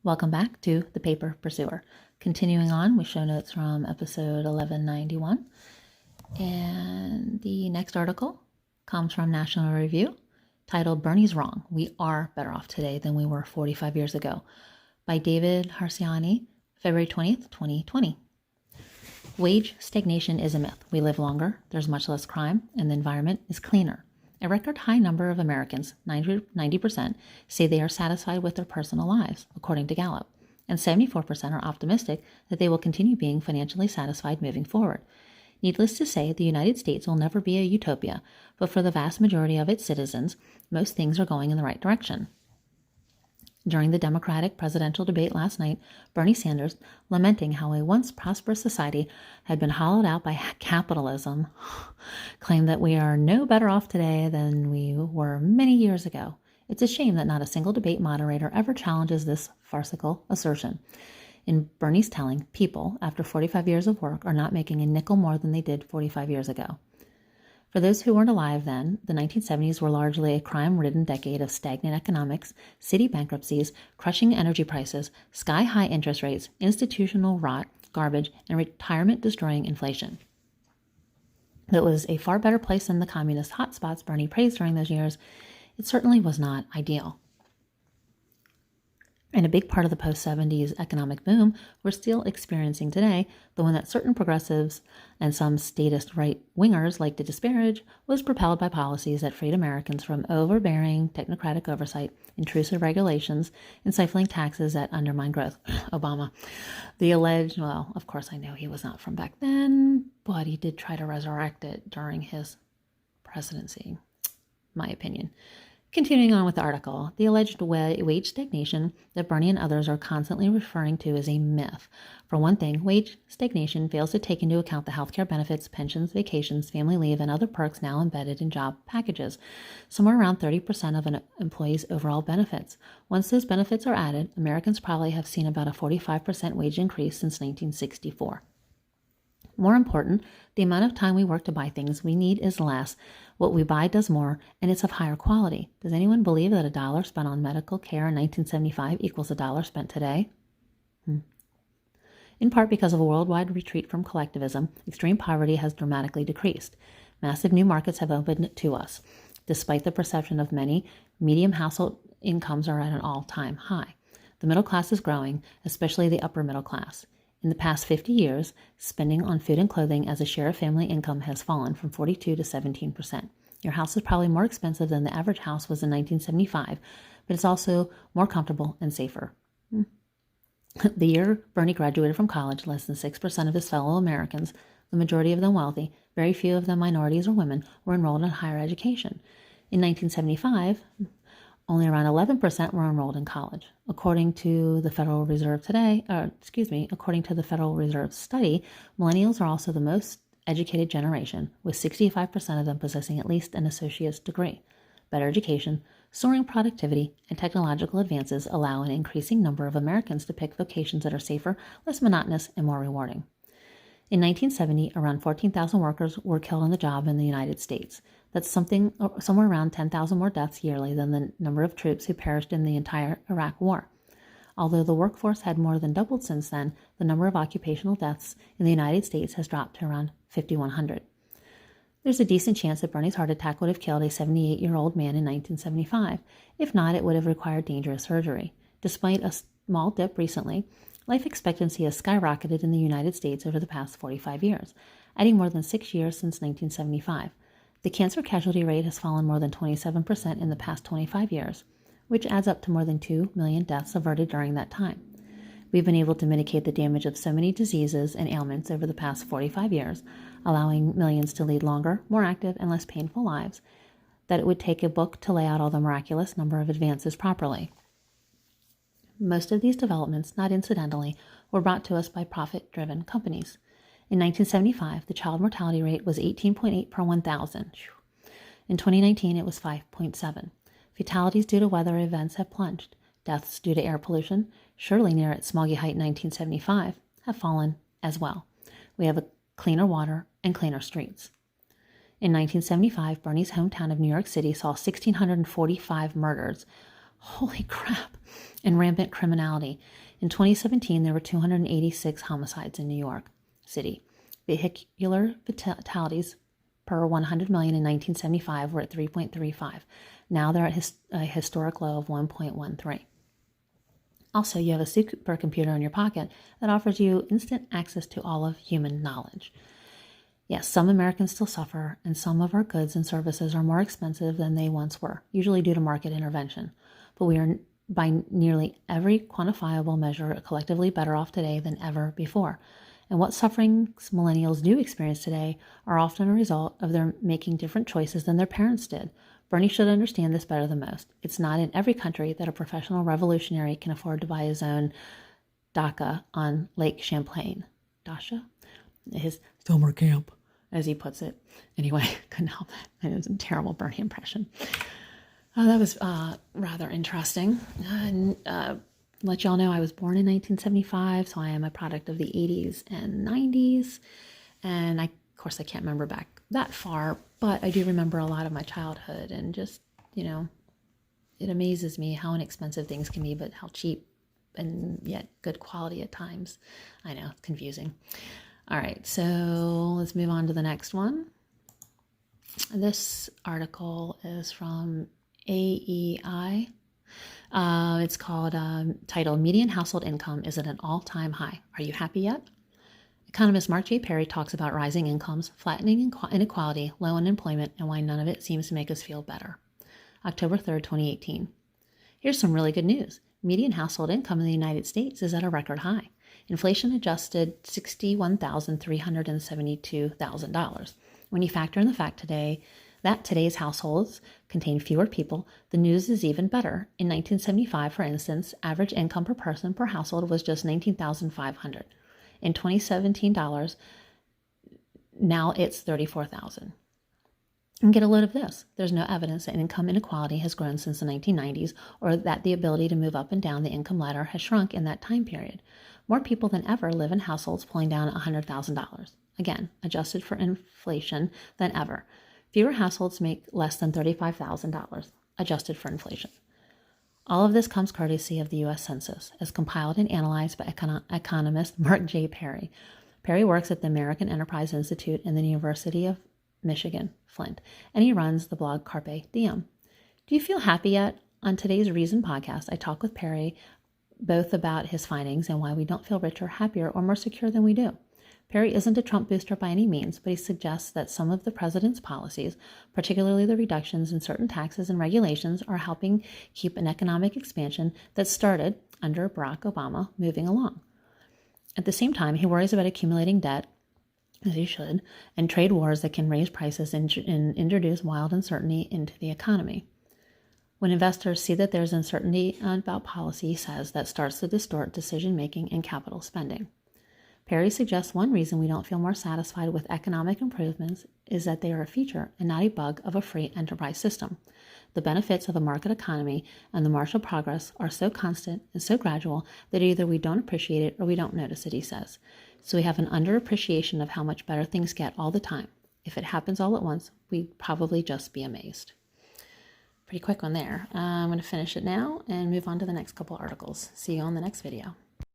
Welcome back to The Paper Pursuer. Continuing on with show notes from episode 1191. And the next article comes from National Review, titled Bernie's Wrong. We are better off today than we were 45 years ago, by David Harsanyi, February 20th, 2020. Wage stagnation is a myth. We live longer, there's much less crime, and the environment is cleaner. A record high number of Americans, 90%, say they are satisfied with their personal lives, according to Gallup, and 74% are optimistic that they will continue being financially satisfied moving forward. Needless to say, the United States will never be a utopia, but for the vast majority of its citizens, most things are going in the right direction. During the Democratic presidential debate last night, Bernie Sanders, lamenting how a once prosperous society had been hollowed out by capitalism, claimed that we are no better off today than we were many years ago. It's a shame that not a single debate moderator ever challenges this farcical assertion. In Bernie's telling, people, after 45 years of work, are not making a nickel more than they did 45 years ago. For those who weren't alive then, the 1970s were largely a crime-ridden decade of stagnant economics, city bankruptcies, crushing energy prices, sky-high interest rates, institutional rot, garbage, and retirement-destroying inflation. It was a far better place than the communist hotspots Bernie praised during those years. It certainly was not ideal. And a big part of the post-70s economic boom we're still experiencing today, the one that certain progressives and some statist right-wingers like to disparage, was propelled by policies that freed Americans from overbearing technocratic oversight, intrusive regulations, and stifling taxes that undermine growth. Obama. The alleged, well, of course I know he was not from back then, but he did try to resurrect it during his presidency, my opinion. Continuing on with the article, the alleged wage stagnation that Bernie and others are constantly referring to is a myth. For one thing, wage stagnation fails to take into account the healthcare benefits, pensions, vacations, family leave, and other perks now embedded in job packages, somewhere around 30% of an employee's overall benefits. Once those benefits are added, Americans probably have seen about a 45% wage increase since 1964. More important, the amount of time we work to buy things we need is less. What we buy does more, and it's of higher quality. Does anyone believe that $1 spent on medical care in 1975 equals $1 spent today? In part because of a worldwide retreat from collectivism, extreme poverty has dramatically decreased. Massive new markets have opened to us. Despite the perception of many, medium household incomes are at an all-time high. The middle class is growing, especially the upper middle class. In the past 50 years, spending on food and clothing as a share of family income has fallen from 42 to 17%. Your house is probably more expensive than the average house was in 1975, but it's also more comfortable and safer. The year Bernie graduated from college, less than 6% of his fellow Americans, the majority of them wealthy, very few of them minorities or women, were enrolled in higher education. In 1975, only around 11% were enrolled in college. According to the Federal Reserve according to the Federal Reserve study, millennials are also the most educated generation, with 65% of them possessing at least an associate's degree. Better education, soaring productivity, and technological advances allow an increasing number of Americans to pick vocations that are safer, less monotonous, and more rewarding. In 1970, around 14,000 workers were killed on the job in the United States. That's somewhere around 10,000 more deaths yearly than the number of troops who perished in the entire Iraq War. Although the workforce had more than doubled since then, the number of occupational deaths in the United States has dropped to around 5,100. There's a decent chance that Bernie's heart attack would have killed a 78-year-old man in 1975. If not, it would have required dangerous surgery. Despite a small dip recently, life expectancy has skyrocketed in the United States over the past 45 years, adding more than 6 years since 1975. The cancer casualty rate has fallen more than 27% in the past 25 years, which adds up to more than 2 million deaths averted during that time. We've been able to mitigate the damage of so many diseases and ailments over the past 45 years, allowing millions to lead longer, more active, and less painful lives, that it would take a book to lay out all the miraculous number of advances properly. Most of these developments, not incidentally, were brought to us by profit-driven companies. In 1975, the child mortality rate was 18.8 per 1,000. In 2019, it was 5.7. Fatalities due to weather events have plunged. Deaths due to air pollution, surely near its smoggy height in 1975, have fallen as well. We have cleaner water and cleaner streets. In 1975, Bernie's hometown of New York City saw 1,645 murders, Holy crap. And rampant criminality. In 2017, there were 286 homicides in New York City. Vehicular fatalities per 100 million in 1975 were at 3.35. Now they're at a historic low of 1.13. Also, you have a supercomputer in your pocket that offers you instant access to all of human knowledge. Yes, some Americans still suffer, and some of our goods and services are more expensive than they once were, usually due to market intervention. But we are, by nearly every quantifiable measure, collectively better off today than ever before. And what sufferings millennials do experience today are often a result of their making different choices than their parents did. Bernie should understand this better than most. It's not in every country that a professional revolutionary can afford to buy his own dacha on Lake Champlain. Dasha? His summer camp, as he puts it. Anyway, couldn't help it. It was a terrible Bernie impression. That was rather interesting. Let y'all know I was born in 1975, so I am a product of the 80s and 90s. And of course, I can't remember back that far, but I do remember a lot of my childhood, and just, it amazes me how inexpensive things can be, but how cheap and yet good quality at times. I know, it's confusing. All right, so let's move on to the next one. This article is from AEI. It's called, titled, Median Household Income is at an all-time high. Are you happy yet? Economist Mark J. Perry talks about rising incomes, flattening inequality, low unemployment, and why none of it seems to make us feel better. October 3rd, 2018. Here's some really good news. Median household income in the United States is at a record high. Inflation adjusted $61,372,000. When you factor in the fact that today's households contain fewer people, the news is even better. In 1975, for instance, average income per person per household was just $19,500. In 2017 dollars, now it's $34,000. And get a load of this. There's no evidence that income inequality has grown since the 1990s, or that the ability to move up and down the income ladder has shrunk in that time period. More people than ever live in households pulling down $100,000. Again, adjusted for inflation, than ever. Fewer households make less than $35,000, adjusted for inflation. All of this comes courtesy of the U.S. Census, as compiled and analyzed by economist Mark J. Perry. Perry works at the American Enterprise Institute in the University of Michigan, Flint, and he runs the blog Carpe Diem. Do you feel happy yet? On today's Reason podcast, I talk with Perry both about his findings and why we don't feel richer, happier, or more secure than we do. Perry isn't a Trump booster by any means, but he suggests that some of the president's policies, particularly the reductions in certain taxes and regulations, are helping keep an economic expansion that started under Barack Obama moving along. At the same time, he worries about accumulating debt, as he should, and trade wars that can raise prices and introduce wild uncertainty into the economy. When investors see that there's uncertainty about policy, he says, that starts to distort decision-making and capital spending. Perry suggests one reason we don't feel more satisfied with economic improvements is that they are a feature and not a bug of a free enterprise system. The benefits of a market economy and the martial progress are so constant and so gradual that either we don't appreciate it or we don't notice it, he says. So we have an underappreciation of how much better things get all the time. If it happens all at once, we'd probably just be amazed. Pretty quick one there. I'm going to finish it now and move on to the next couple articles. See you on the next video.